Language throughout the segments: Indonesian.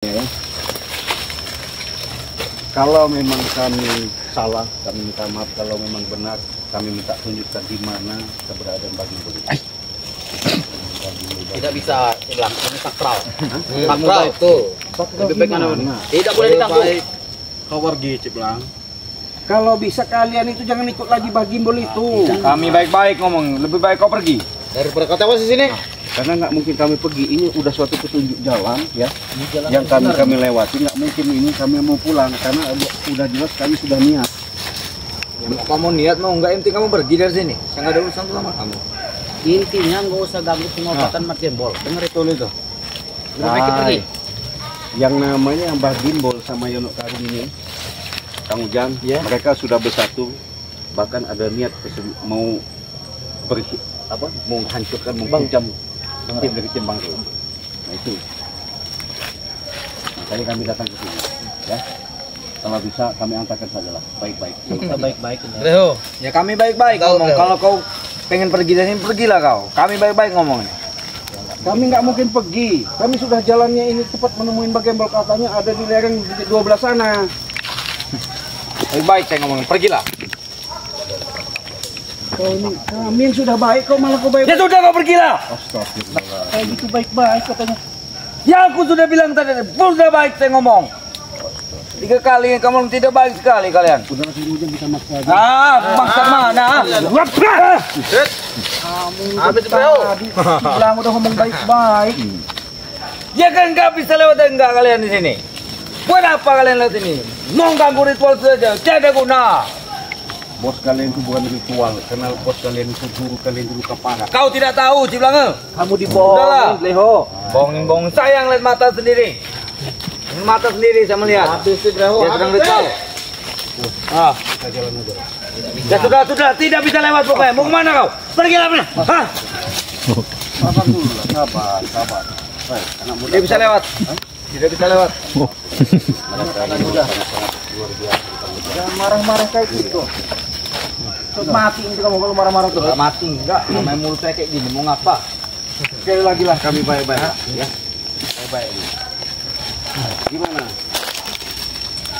Ya. Kalau memang kami salah, kami minta maaf. Kalau memang benar, kami minta tunjukkan di mana keberadaan Bagim Boli. Tidak bisa hilang, ini sakral. Sakral itu. Lebih baik mana? Tidak boleh diganggu. Kau pergi, Ciplang. Kalau bisa kalian itu jangan ikut lagi Bagim Boli itu. Kami baik-baik ngomong, lebih baik kau pergi. Daripada kau tewas di sini. Karena nggak mungkin kami pergi, ini udah suatu petunjuk jalan ya, yang kami lewati. Nggak mungkin ini kami mau pulang karena udah jelas kami sudah niat. Ya, kamu niat mau nggak, inti kamu pergi dari sini. Saya nggak ada urusan sama kamu. Intinya nggak usah ganggu pengobatan Mat Gembol. Dengar itu itu. Lebih baik kita pergi. Yang namanya Mbah Gimbol sama Yono Karung ini, Kang Ujang, Ya. mereka sudah bersatu, bahkan ada niat mau menghancurkan, menghujam tim dari Cembang itu. Nah itu, makanya kami datang ke sini. Ya, kalau bisa kami antarkan saja lah, baik-baik. Kita baik-baik. Reho, ya kami baik-baik ngomong. Kalau kau pengen pergi dari sini, pergilah kau. Kami baik-baik ngomongnya. Kami nggak mungkin pergi. Kami sudah jalannya ini cepat menemuin Bagim Bol, katanya ada di lereng 12 sana. Baik-baik saya ngomong, pergilah. Kau ini kami yang sudah baik, kau malah kau baik. Ya sudah kau pergilah. Astagfirullah. Kayak gitu baik-baik katanya. Ya aku sudah bilang tadi, sudah baik saya ngomong. 3 kali kamu tidak baik sekali kalian. Udah masih hujan bisa maksa. Maksa mana? Habis bro. Bilang udah ngomong baik-baik. Ya kan nggak bisa lewat enggak kalian di sini. Buat apa kalian lewat sini? Mau ganggu ritual saja, tidak guna. Bos kalian itu bukan ritual, karena bos kalian itu guru kalian dulu kepala. Kau tidak tahu, Ciplange. Kamu dibohong, Leho. Bohong-bohong, saya yang lihat mata sendiri. Dengan mata sendiri saya melihat. Habis itu bro. Dia sedang ritual. Kita jalan aja. Ya sudah, tidak bisa lewat pokoknya. Mau kemana kau? Pergilah mana? Hah? Sabar dulu lah, sabar. Baik, anak muda. Tidak bisa lewat. Tidak bisa lewat. Anak muda. Luar biasa. Jangan marah-marah kayak gitu. Mati nanti kamu kalau marah-marah tuh. Enggak mati, enggak. Namanya mulut saya kayak gini, mau ngapa? Sekali lagi lah kami baik-baik ya. Baik-baik. Gimana?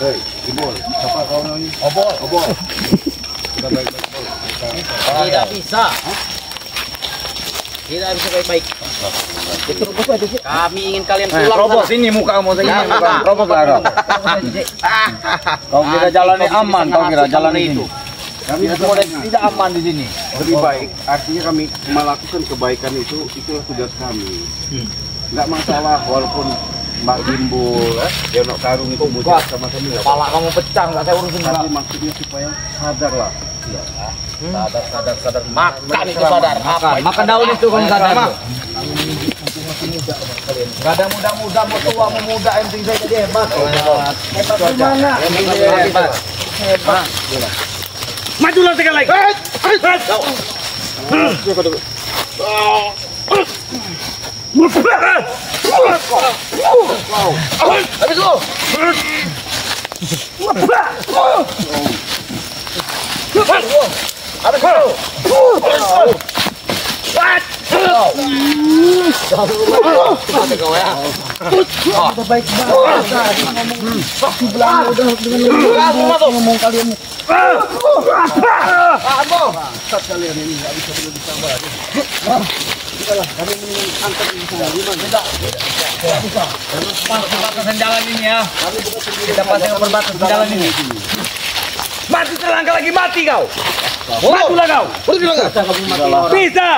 Hei, Gimbol, siapa kau namanya? Obol. Sudah baik-baik, Bol. Tidak bisa. Tidak bisa baik-baik. Kami ingin kalian pulang. Robot ini muka kamu segini muka. Robot lah kau. Kau kira jalannya aman, kau kira jalan itu. Kami Tidak aman di sini. lebih baik, artinya kami melakukan kebaikan itulah tugas kami. Nggak masalah walaupun Mbak Gimbol, Yono Karung itu bocah sama-sama. Kepala kamu pecah, nggak saya urusin Tapi enggak. maksudnya supaya sadar lah. Sadar. Makan itu sadar. Makan daun itu kamu sadar. Gak ada muda-muda, mau tua, mau muda, yang penting saya jadi hebat. Hebat gimana? Hebat. Majulah sekali lagi. Habis lu. Habis lu. Udah baik banget. Ngomong udah dengan ngomong kalian. Sat kalian ini nggak bisa perlu disabar. Sudahlah, kami angkat di sana. Gimana? Tidak bisa. Perbatasan jalan ini ya. Kita pasang perbatasan jalan ini. Mati selangkah lagi, mati kau. Matilah kau. Bisa.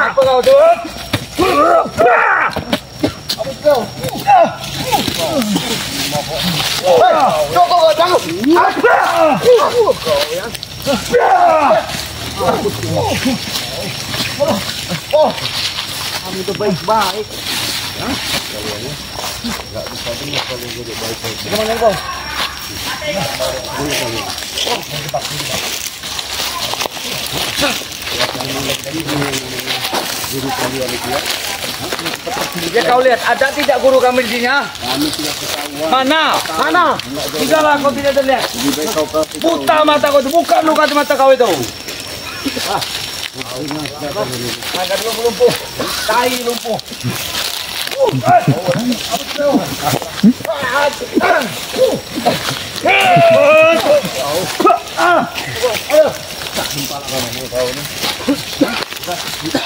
Apa kau Dut? Kami itu baik-baik. Gimana kau? guru kalian itu ya. Ya kau lihat, ada tidak guru kami di sini? Kami tidak ketahuan. Mana? Tidaklah kau tidak terlihat. Lebih baik kau ke Buta mata kau itu, bukan luka di mata kau itu. Agak lumpuh, tai lumpuh.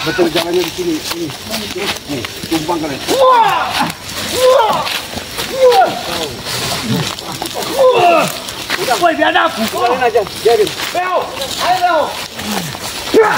betul jalannya di sini. Nih, tumpang kalian. Udah boy, biadab. Kalian aja, jadi. Beo, ayo Beo.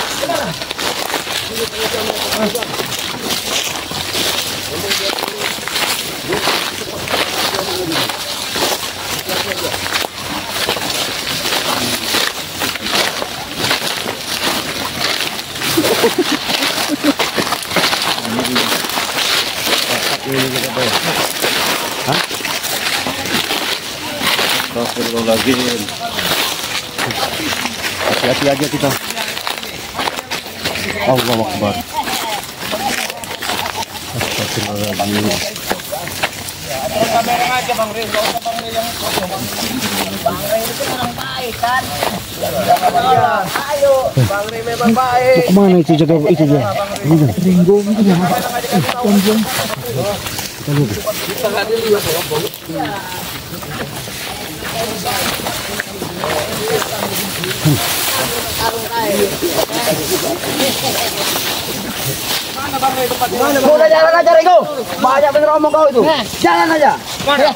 Astagfirullahaladzim. Hati-hati aja kita. Allahu Akbar. Astagfirullahaladzim. Bareng aja Bang Rey, enggak usah Bang Rey yang Bang Rey itu orang baik kan. Ayo, Bang Rey memang baik. Kemana itu jaga itu dia? Ringgong itu ya. Udah jalan aja Ringo. Banyak bener omong kau itu. Jalan aja. Mana?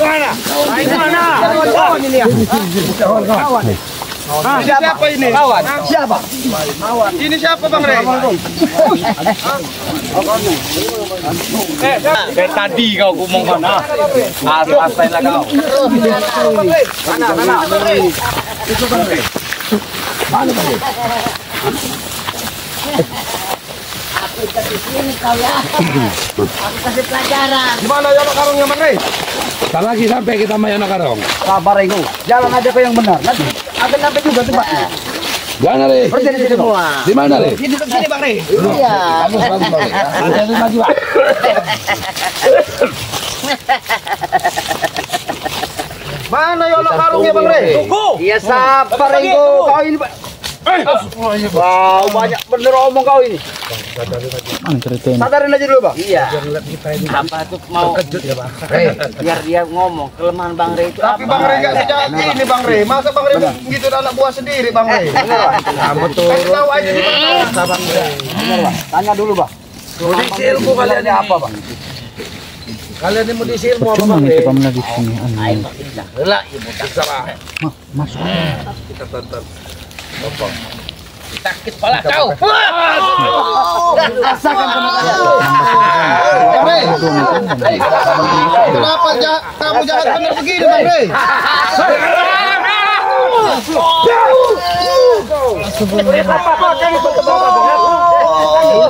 Mana? Kawan ini ya. Kawan. Siapa ini? Kawan. Siapa? Ini siapa Bang Rey? Kayak tadi kau ngomong mana? Asal lah kau. Mana? Itu Bang Rey. Mana Bang? Aku kasih sini kau ya. Aku kasih pelajaran. Gimana ya karungnya Bang Rey? Tak lagi sampai kita main karong. Sabar Ringo. Jalan aja ke yang benar. Nanti akan sampai juga tempatnya. Gimana Le? Berdiri di semua. Di mana Le? Ini dekat sini Bang Rey. Iya. Bagus Le. Ada lagi Pak. Mana ya karungnya Bang Rey? Tunggu. Iya sabar Ringo. Kau ini wow, banyak bener omong kau ini. Sadarin aja dulu Bang. Iya. Apa tuh mau terkejut ya Bang? Biar dia ngomong kelemahan Bang Rey itu. Tapi Bang Rey nggak sejati ini Bang Rey. Masa Bang Rey begitu anak buah sendiri Bang Rey? Betul. Kasih tahu aja di mana Bang Rey. Bener Bang. Tanya dulu Bang. Kondisi ilmu kalian ini apa Bang? Kalian ini mau diisi ilmu apa Bang Rey? di sini. Ayo Bang, indah. Lah, ibu Salah. Masuk. Kita tonton. Sakit pala kau. Rasakan tenaga. Kenapa kamu jahat benar begini Bang Rey?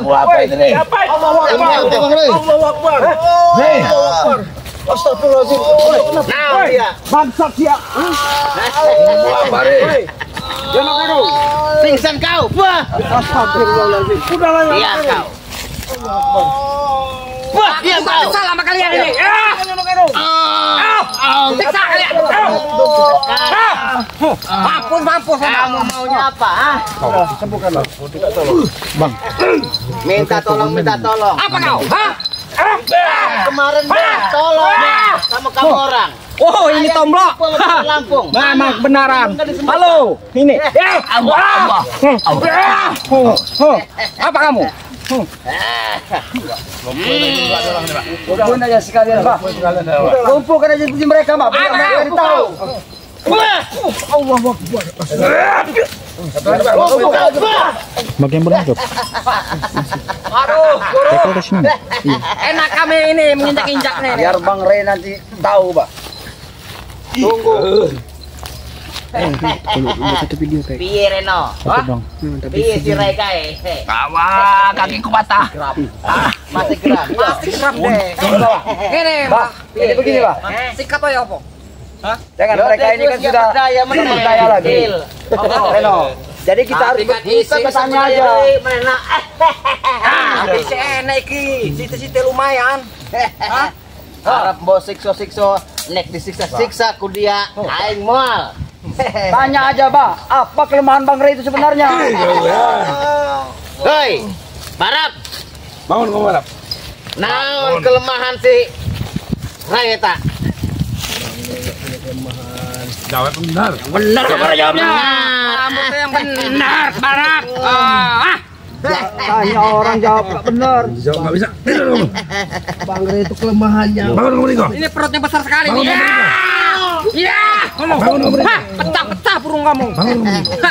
Apa ini? Bang Rey? Astagfirullahaladzim. Nah, dia. Bangsat dia. Apa Rey? Pingsan kau. Wah. Astagfirullahaladzim. Udahlah ya. Iya kau. Wah, dia kau. Salah sama kalian ini. Siksa kalian. Mampus. Kamu maunya apa? Sembuhkanlah. Bang. Minta tolong. Apa kau? Kemarin tolong sama kamu orang. Oh, ini tomblok. Lampung. Memang benaran. Halo, ini. Apa kamu? Kumpulkan aja sekalian, Pak. Kumpulkan aja seperti mereka, Pak. Biar mereka tahu. Bagian berlanjut. Aduh, guru. Ke sini. Enak kami ini menginjak-injak nih. Biar Bang Rey nanti tahu, Pak. Tunggu. Satu video kayak. Piye Reno? Bang. Piye si Rey kae? Wah, kakiku patah. Masih gerak. Pasti kerap deh. Ini, Pak, ini begini, Pak. sikat aja apa? Jangan mereka ini kan sudah berdaya lagi. Reno, Jadi kita harus kita tanya aja. Mana? Tapi si enak ki, situ lumayan. Hah? Harap mbok sikso-sikso nek disiksa-siksa ku dia aing moal. Tanya aja, Bah, apa kelemahan Bang Rey itu sebenarnya? Hei, Barap. Bangun kamu Barap. Naon kelemahan si Ray eta? Jawab benar. Benar apa jawabnya? Kamu tuh yang benar, Barak. Tanya orang jawab nggak benar. Jawab nggak bisa. Bang Rey itu kelemahannya. Bangun kamu Riko. Ini perutnya besar sekali Bangun nih. kamu Riko. Ya. Bangun kamu Riko. Pecah burung kamu. Bangun kamu Riko.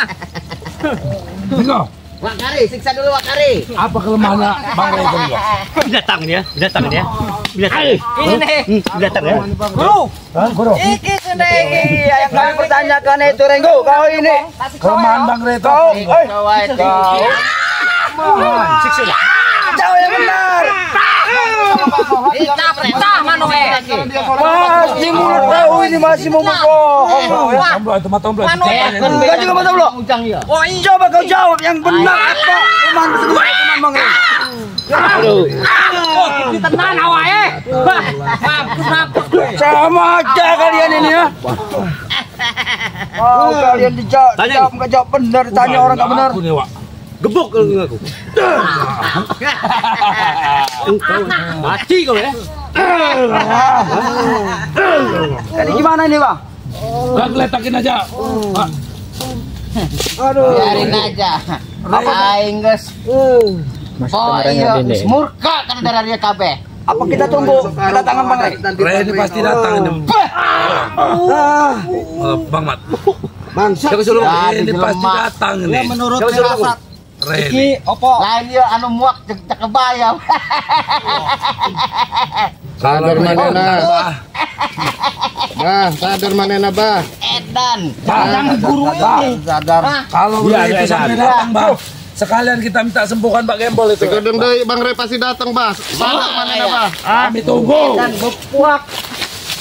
Riko. Wakari, siksa dulu Wakari. Apa kelemahannya Bang Rey itu Riko? Binatang dia. Binatang. Ini nih. Binatang ya. Guru. Guru. Iki sendiri Yang kami pertanyakan itu Renggo, kau ini. Kelemahan Bang Rey itu. Siksa. Jauh yang benar. Pecah Manoe. Masih mulut kau ini masih mau berbohong. Tomblo itu mah tomblo. Kau juga mau tahu belum? Oh iya. Coba kau jawab yang benar apa? Kelemahan kelemahan Bang Rey. Oh, kita tenan awake. Sama aja kalian ini ya. Oh, kalian dijawab nggak jawab benar, tanya orang nggak benar. Aku nih, Wak. Gebuk kalau aku. Mati kau ya. Jadi gimana ini, Bang? Gak geletakin aja. Wak. Biarin aja. Aing geus. Oh iya, murka kan darah dia kabeh. Apa kita tunggu kedatangan Bang Rey? Rey ini pasti datang ini. Bang Mat. Bangsa. Ini pasti datang ini. Menurut firasat Rey. iki opo? Lain dia anu muak cek kebayang. Sadar manena. Bah, sadar manena, Bah. Edan. Bang guru ini. Sadar. Kalau Rey itu sampai datang, Bang. Sekalian kita minta sembuhkan Pak Gembol itu. Sekedeng deui Bang Rey pasti datang, Bah. Sadar manena, Bah. Kami tunggu. Dan bepuak.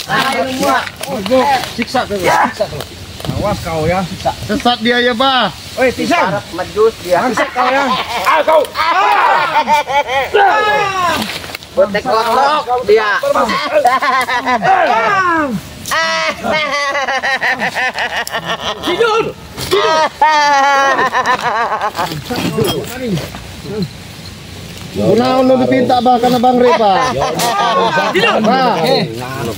Lain muak. Siksa tuh. Siksa tuh. Awas kau ya. Sesat dia ya, Bah. Oi, pisang. Harap medus dia. Siksa kau ya. Kau. Botek kotok dia. Tidur. Kunaon nu dipinta, Bah, kana Bang Rey, Bah. Bah,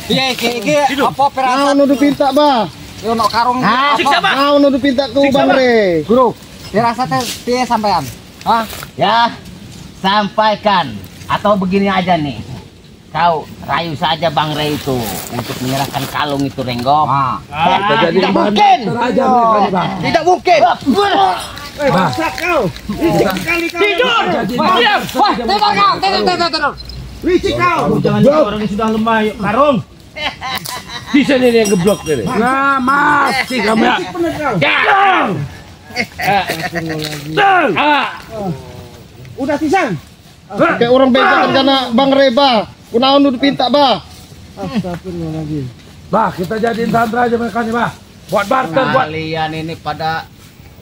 Iya iki apa firasat? kunaon nu dipinta, Bah? Yo no karung Siksa Pak. Kunaon nu dipinta ku Bang Rey? Guru, firasatnya piye sampean? Hah? Ya, sampaikan. Atau begini aja nih. Kau rayu saja Bang Rey itu untuk menyerahkan kalung itu, Renggo. Tidak mungkin. Raja mereka nih, Bang. Tidak mungkin. Bang. Tidur. Diam. Wah, tidur kau. Tidur. Jangan jadi orang yang sudah lemah. Yuk, karung. Di sini nih yang geblok ini. Nah, mati kamu ya. Udah pisang. Kayak orang bejakan kana Bang Rey, Bah. Kunaon nu dipinta, Bah? Bah, kita jadiin sandra aja mereka nih, Bah. Buat barter, buat. Kalian ini pada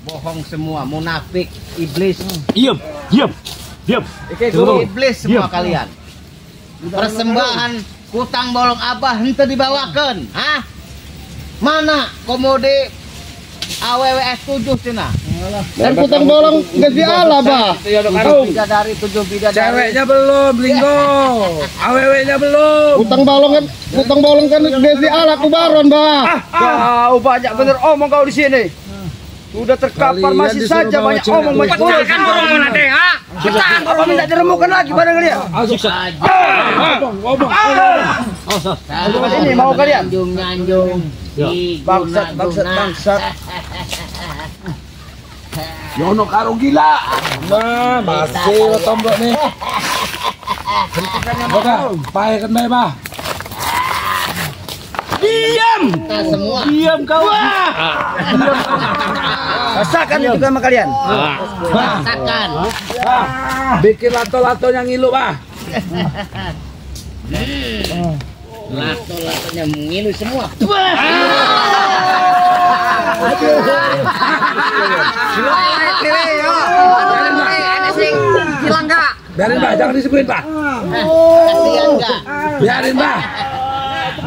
bohong semua, munafik, iblis. Diam. Iblis semua kalian. Persembahan kutang bolong Abah henteu dibawakeun. Hah? Mana komode AWWS 7 cenah? Dan kutang bolong geus diala, Bah. 7 bidadari, 7 bidadari. Ceweknya belum, Linggo. AWW-nya belum. Kutang bolong kan geus diala ku baron, Bah. Kau banyak bener omong kau di sini. Sudah terkapar Kalian masih disuruh saja bawa banyak cewek omong tuh. banyak Pecahkan borongan nanti, ha? Pecahkan Apa minta diremukan lagi pada kalian? Siksa. Ngomong. Ini mau kalian? Nyanjung. Bangsat. Yono karung gila. Nah, masih tombol nih. Oke, pakai bae, Bah. Diam. Semua. Diam kau. Rasakan itu sama kalian. Rasakan. Bikin lato-lato yang ngilu, Bah. Lato-latonya mengilu semua. Ada sing hilang enggak? Biarin Mbak, jangan disebutin Pak. Kasihan enggak? Biarin Mbak.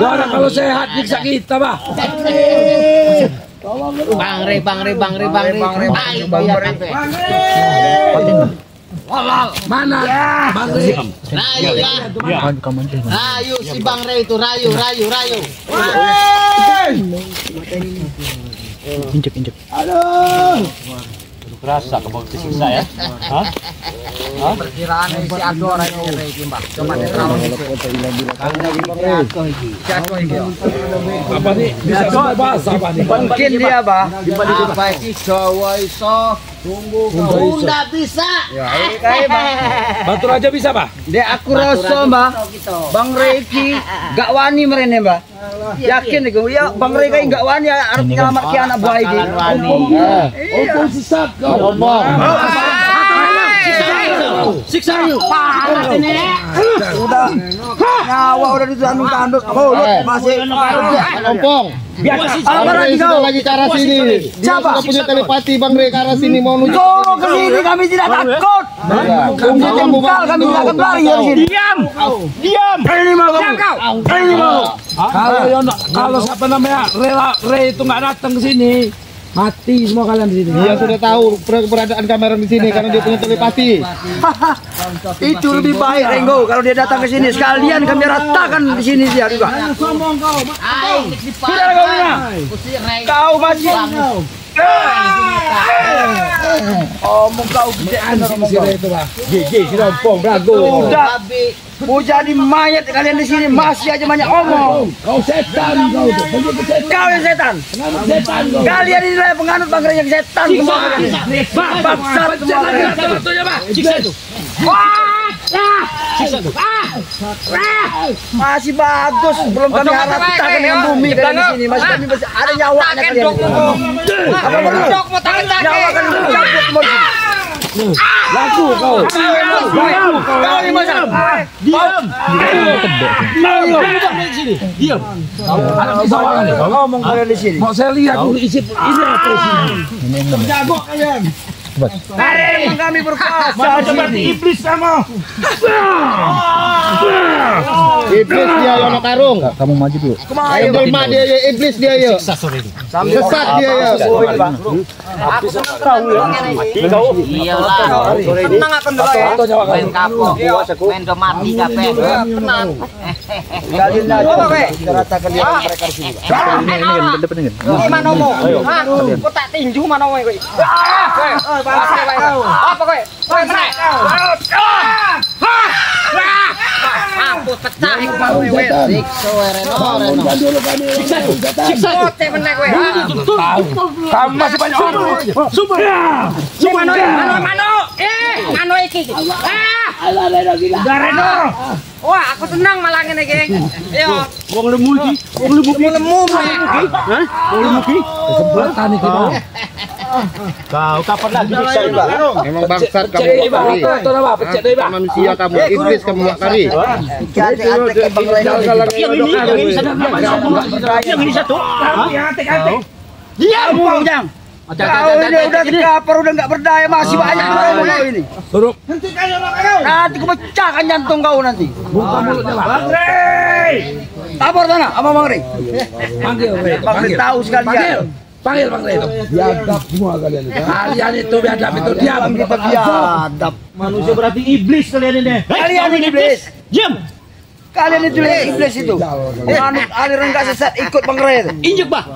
Orang kalau sehat nyiksa kita Mbak. Bang Re. Ayo biar sampai. Mana? Bang Re. Rayu ya. Rayu si Bang Re itu rayu. Injek. Kerasa kebau disiksa ya. Hah? Perkiraan si Ado orangnya iki, Mbak. Cuma terlalu Apa nih? Bisa bahasa apa nih? mungkin dia, Bah. Apa iki Jawa iso? Unda bisa. Ya, kae, Bang. Batur aja bisa Pak? Dek aku rasa, Mbah. Bang Reki gak wani mrene, Mbah. Yakin iku. Ya Bang Reki gak wani arep nyelamat ki anak buah iki. Ompong sesat kau. Siksa yuk. Udah nyawa udah ditanduk-tanduk. Oh, masih Ompong. apa lagi kau? Lagi ke arah sini. Siapa? Kita punya telepati Bang Re ke arah sini mau nuju. Tolong ke sini kami tidak takut. Kami jengkal, kami tidak akan lari dari sini. Diam. Ini mau kamu. Kalau siapa namanya Re itu nggak datang ke sini, mati semua kalian di sini. Dia sudah tahu keberadaan kamera di sini karena dia punya telepati. Itu lebih baik Renggo kalau dia datang ke sini sekalian kami ratakan di sini dia juga. Ayo Sudah kau punya. Kau masih omong kau gede Si Re itu Pak. Gigi si Ompong ragu. Udah mau jadi mayat kalian di sini masih aja banyak omong. Kau setan kau tuh. Kau yang setan. Setan kau. Kalian ini lah penganut Bang Re yang setan semua. Bangsat semua. Satunya Pak. Siksa itu. Masih bagus, belum kami harapkan dengan bumi kalian di sini. Masih kami ada nyawanya kalian. Apa perlu? Nyawa kalian dicabut semua di sini. Laku kau. Kau ini macam. Diam. Diam. Ada pisau nih. Ngomong kalian di sini. Mau saya lihat dulu isi ini apa isinya. Terjabok kalian. Emang kami berkuasa. Seperti iblis kamu. Iblis dia yang nak karung. Kamu maju dulu. Ayo jelma dia ya iblis dia ya. Sesat dia ya. Aku senang tahu ya. Iyalah. Tenang akan dulu ya. Main kapok. Main do mati kabeh. Tenang. Kalian aja. Kita ratakan dia mereka di sini. Ini mana mau? Hah? Kau tak tinju mana mau kau? Apa kau? Kau mana? Mampus pecah iku baru wes. Sikso Reno. Siksa. Kote bener kowe. Kamu masih banyak orang. Mano. Mano iki. Udah Reno. Wah, aku senang malah ngene iki. Yo. Wong lemu iki. Lemu. Hah? Wong lemu iki. Kesempatan iki, Bang. Kau kapan lagi bisa ini, Bang? Memang bangsat kamu Cek Bang Kari. Betul apa? Pecet deh, Bang. Manusia kamu iblis kamu Bang Kari. Yang ini satu. Diam, Bang. Kau ini udah dikapar, udah nggak berdaya, masih banyak kau ini. Suruh. Nanti aku pecahkan jantung kau nanti. Buka mulutnya, Bang. Bang Rey. Lapor sana, sama Bang Rey. Panggil, Rey. Bang Rey tahu sekalian. Panggil Bang Rey itu. Biadab semua kalian itu. Kalian itu biadab itu diam. Kita biadab. Manusia berarti iblis kalian ini. Kalian ini iblis. Diam. Kalian itu iblis itu. Manut aliran nggak sesat ikut Bang Rey itu. Injek, Bah.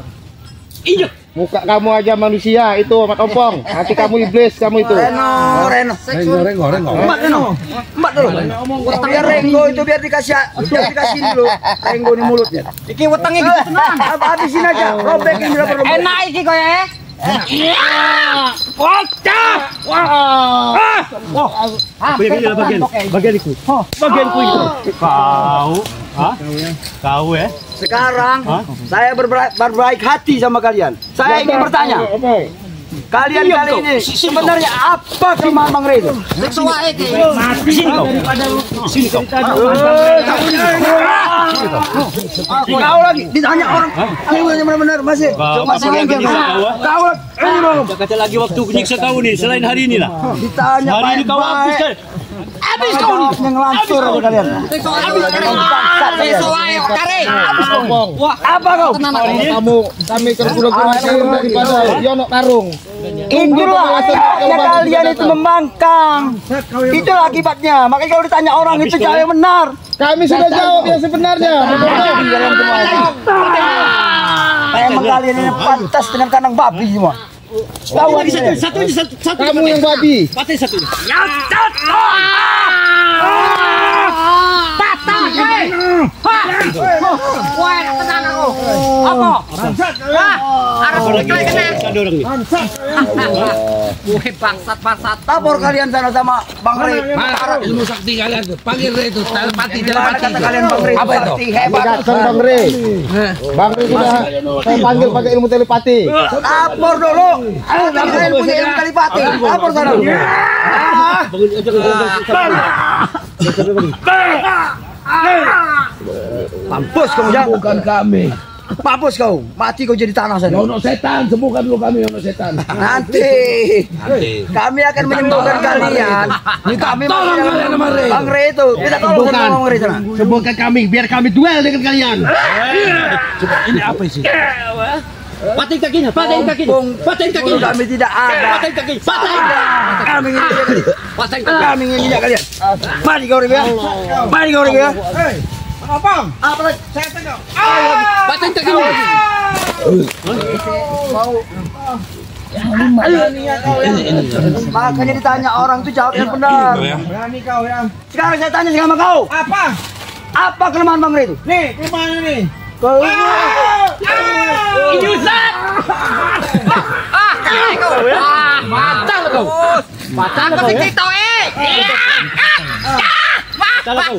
Injek. Muka kamu aja manusia itu Mak Ompong. Hati kamu iblis kamu itu. Reno. Renggo. Mbak Reno. Mbak dulu. Biar Renggo itu biar dikasih dulu. Renggo di mulutnya. Iki wetenge gitu tenang. Habisin aja. Robek ini berapa robek. Enak iki kowe ya. Bagianku itu. Kau ya. Sekarang saya berbaik hati sama kalian. Saya ingin bertanya. Kalian kali ini sebenarnya apa kelemahan Bang Rey itu? Kau lagi ditanya orang. Benar-benar masih lengket. Kau Kata lagi waktu nyiksa kau nih selain hari ini lah. ditanya Hari ini kau habis kan? Habis kau nih yang lancur aja kalian. Habis ngomong. Apa kau? Kami kurang-kurang daripada Yono Karung. Itulah akibatnya kalian itu membangkang. Itulah akibatnya. Makanya kalau ditanya orang itu jawab yang benar. Kami sudah jawab yang sebenarnya. Emang kalian ini pantas dengan kandang babi semua. Tahu Satu. Kamu yang babi. Patah satu. Lapor kalian sama Bang Rey. Ilmu sakti kalian tuh. Panggil itu telepati Kata kalian Bang Rey. Apa itu? Hebat. Bang Rey. Bang Rey sudah saya panggil pakai ilmu telepati. Lapor dulu. Bang Rey punya ilmu telepati. Lapor sana. Mampus kamu ya. Bukan kami. Mampus kau. Mati kau jadi tanah sana. Ono setan, sembuhkan dulu kami ono setan. Nanti kami akan menyembuhkan kalian. Kami Tolong kalian sama Rey. Bang Rey itu. Kita tolong sama Bang Rey sana. Sembuhkan kami biar kami duel dengan kalian. Coba ini apa sih? Patahin kakinya. Kami tidak ada. Patahin kaki. Kami ingin kalian. Kami ingin kalian. Mari kau Rey ya. Mari kau Rey ya. Apa? Apa lagi? Saya tengok. Patahin kakinya. Makanya ditanya orang itu jawab yang benar. Berani kau ya. Sekarang saya tanya sama kau. Apa? Apa kelemahan Bang Rey itu? Nih, kelemahan nih. Inyusan. Mata lo kau. Mata kau. Kau.